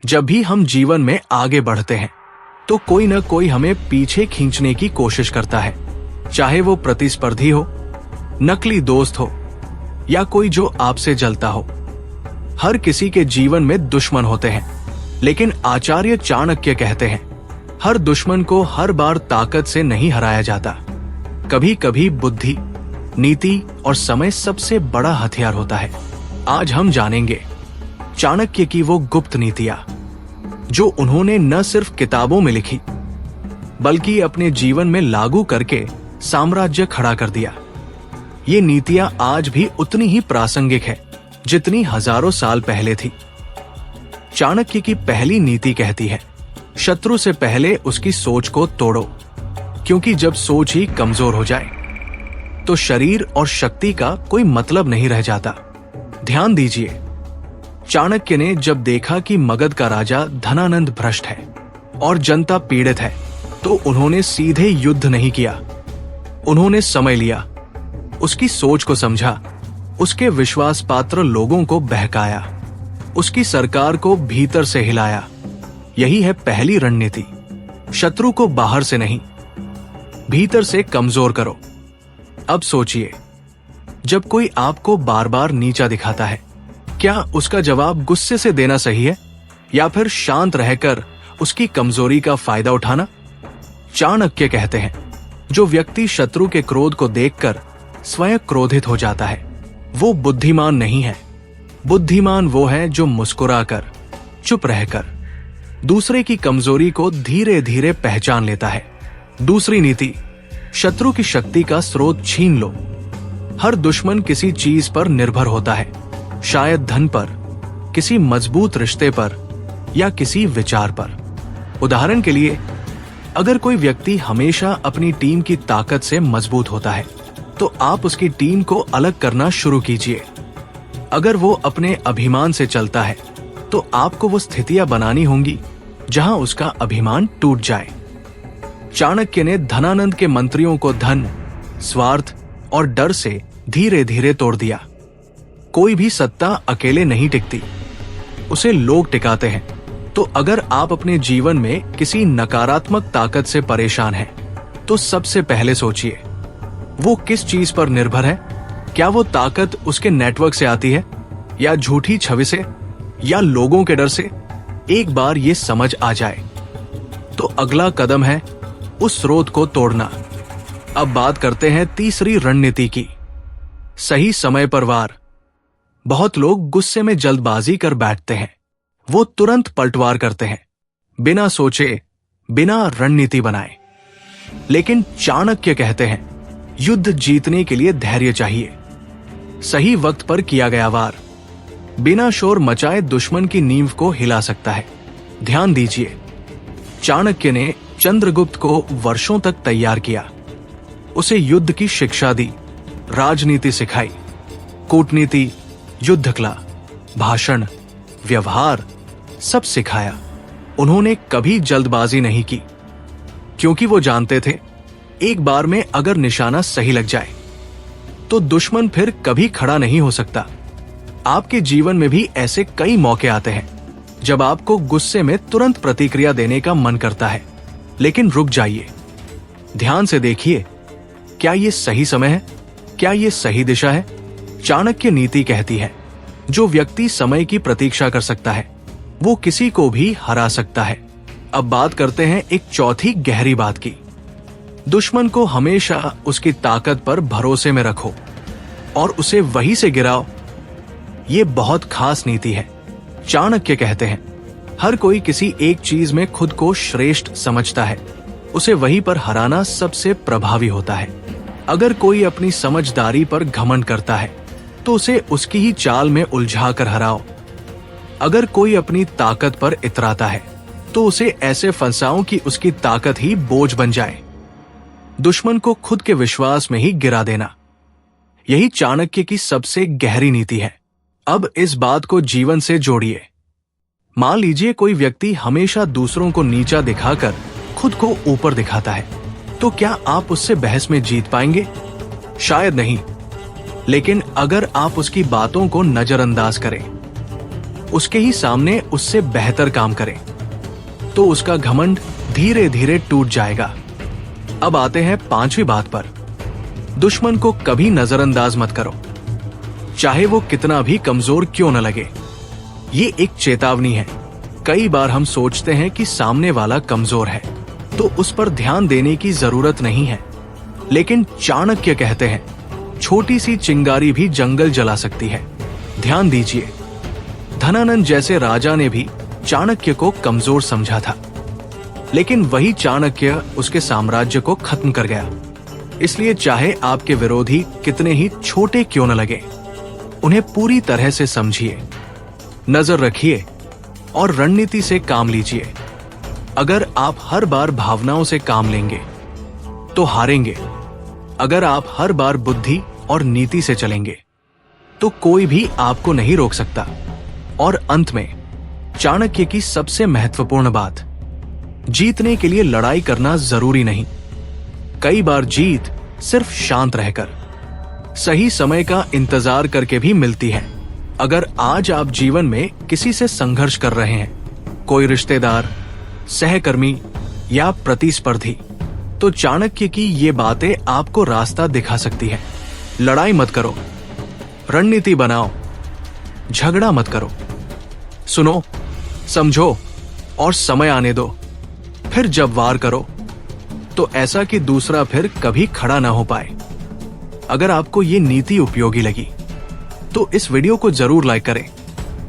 जब भी हम जीवन में आगे बढ़ते हैं तो कोई न कोई हमें पीछे खींचने की कोशिश करता है, चाहे वो प्रतिस्पर्धी हो, नकली दोस्त हो या कोई जो आपसे जलता हो। हर किसी के जीवन में दुश्मन होते हैं, लेकिन आचार्य चाणक्य कहते हैं हर दुश्मन को हर बार ताकत से नहीं हराया जाता। कभी कभी बुद्धि, नीति और समय सबसे बड़ा हथियार होता है। आज हम जानेंगे चाणक्य की वो गुप्त नीतियां जो उन्होंने न सिर्फ किताबों में लिखी बल्कि अपने जीवन में लागू करके साम्राज्य खड़ा कर दिया। ये नीतियां आज भी उतनी ही प्रासंगिक है जितनी हजारों साल पहले थी। चाणक्य की पहली नीति कहती है, शत्रु से पहले उसकी सोच को तोड़ो, क्योंकि जब सोच ही कमजोर हो जाए तो शरीर और शक्ति का कोई मतलब नहीं रह जाता। ध्यान दीजिए, चाणक्य ने जब देखा कि मगध का राजा धनानंद भ्रष्ट है और जनता पीड़ित है, तो उन्होंने सीधे युद्ध नहीं किया। उन्होंने समय लिया, उसकी सोच को समझा, उसके विश्वास पात्र लोगों को बहकाया, उसकी सरकार को भीतर से हिलाया। यही है पहली रणनीति। शत्रु को बाहर से नहीं, भीतर से कमजोर करो। अब सोचिए, जब कोई आपको बार बार नीचा दिखाता है, क्या उसका जवाब गुस्से से देना सही है या फिर शांत रहकर उसकी कमजोरी का फायदा उठाना? चाणक्य कहते हैं, जो व्यक्ति शत्रु के क्रोध को देखकर स्वयं क्रोधित हो जाता है वो बुद्धिमान नहीं है। बुद्धिमान वो है जो मुस्कुराकर, चुप रहकर दूसरे की कमजोरी को धीरे धीरे पहचान लेता है। दूसरी नीति, शत्रु की शक्ति का स्रोत छीन लो। हर दुश्मन किसी चीज पर निर्भर होता है, शायद धन पर, किसी मजबूत रिश्ते पर या किसी विचार पर। उदाहरण के लिए, अगर कोई व्यक्ति हमेशा अपनी टीम की ताकत से मजबूत होता है तो आप उसकी टीम को अलग करना शुरू कीजिए। अगर वो अपने अभिमान से चलता है तो आपको वो स्थितियां बनानी होंगी जहां उसका अभिमान टूट जाए। चाणक्य ने धनानंद के मंत्रियों को धन, स्वार्थ और डर से धीरे धीरे तोड़ दिया। कोई भी सत्ता अकेले नहीं टिकती, उसे लोग टिकाते हैं। तो अगर आप अपने जीवन में किसी नकारात्मक ताकत से परेशान हैं, तो सबसे पहले सोचिए वो किस चीज पर निर्भर है। क्या वो ताकत उसके नेटवर्क से आती है या झूठी छवि से या लोगों के डर से? एक बार ये समझ आ जाए तो अगला कदम है उस स्रोत को तोड़ना। अब बात करते हैं तीसरी रणनीति की, सही समय पर वार। बहुत लोग गुस्से में जल्दबाजी कर बैठते हैं, वो तुरंत पलटवार करते हैं, बिना सोचे, बिना रणनीति बनाए। लेकिन चाणक्य कहते हैं, युद्ध जीतने के लिए धैर्य चाहिए। सही वक्त पर किया गया वार बिना शोर मचाए दुश्मन की नींव को हिला सकता है। ध्यान दीजिए, चाणक्य ने चंद्रगुप्त को वर्षों तक तैयार किया, उसे युद्ध की शिक्षा दी, राजनीति सिखाई, कूटनीति, युद्ध कला, भाषण, व्यवहार सब सिखाया। उन्होंने कभी जल्दबाजी नहीं की, क्योंकि वो जानते थे एक बार में अगर निशाना सही लग जाए तो दुश्मन फिर कभी खड़ा नहीं हो सकता। आपके जीवन में भी ऐसे कई मौके आते हैं जब आपको गुस्से में तुरंत प्रतिक्रिया देने का मन करता है, लेकिन रुक जाइए, ध्यान से देखिए, क्या ये सही समय है? क्या ये सही दिशा है? चाणक्य नीति कहती है, जो व्यक्ति समय की प्रतीक्षा कर सकता है वो किसी को भी हरा सकता है। अब बात करते हैं एक चौथी गहरी बात की, दुश्मन को हमेशा उसकी ताकत पर भरोसे में रखो और उसे वहीं से गिराओ। ये बहुत खास नीति है। चाणक्य कहते हैं, हर कोई किसी एक चीज में खुद को श्रेष्ठ समझता है, उसे वहीं पर हराना सबसे प्रभावी होता है। अगर कोई अपनी समझदारी पर घमंड करता है तो उसे उसकी ही चाल में उलझा कर हराओ। अगर कोई अपनी ताकत पर इतराता है तो उसे ऐसे फंसाओ कि उसकी ताकत ही बोझ बन जाए। दुश्मन को खुद के विश्वास में ही गिरा देना, यही चाणक्य की सबसे गहरी नीति है। अब इस बात को जीवन से जोड़िए। मान लीजिए कोई व्यक्ति हमेशा दूसरों को नीचा दिखाकर खुद को ऊपर दिखाता है, तो क्या आप उससे बहस में जीत पाएंगे? शायद नहीं। लेकिन अगर आप उसकी बातों को नजरअंदाज करें, उसके ही सामने उससे बेहतर काम करे तो उसका घमंड धीरे धीरे टूट जाएगा। अब आते हैं 5वीं बात पर। दुश्मन को कभी नजरअंदाज मत करो, चाहे वो कितना भी कमजोर क्यों न लगे। ये एक चेतावनी है। कई बार हम सोचते हैं कि सामने वाला कमजोर है तो उस पर ध्यान देने की जरूरत नहीं है, लेकिन चाणक्य कहते हैं छोटी सी चिंगारी भी जंगल जला सकती है। ध्यान दीजिए, धनानंद जैसे राजा ने भी चाणक्य को कमजोर समझा था, लेकिन वही चाणक्य उसके साम्राज्य को खत्म कर गया। इसलिए चाहे आपके विरोधी कितने ही छोटे क्यों न लगे, उन्हें पूरी तरह से समझिए, नजर रखिए और रणनीति से काम लीजिए। अगर आप हर बार भावनाओं से काम लेंगे तो हारेंगे। अगर आप हर बार बुद्धि और नीति से चलेंगे तो कोई भी आपको नहीं रोक सकता। और अंत में चाणक्य की सबसे महत्वपूर्ण बात, जीतने के लिए लड़ाई करना जरूरी नहीं। कई बार जीत सिर्फ शांत रहकर, सही समय का इंतजार करके भी मिलती है। अगर आज आप जीवन में किसी से संघर्ष कर रहे हैं, कोई रिश्तेदार, सहकर्मी या प्रतिस्पर्धी, तो चाणक्य की ये बातें आपको रास्ता दिखा सकती है। लड़ाई मत करो, रणनीति बनाओ, झगड़ा मत करो। सुनो, समझो और समय आने दो, फिर जब वार करो तो ऐसा कि दूसरा फिर कभी खड़ा ना हो पाए। अगर आपको ये नीति उपयोगी लगी तो इस वीडियो को जरूर लाइक करें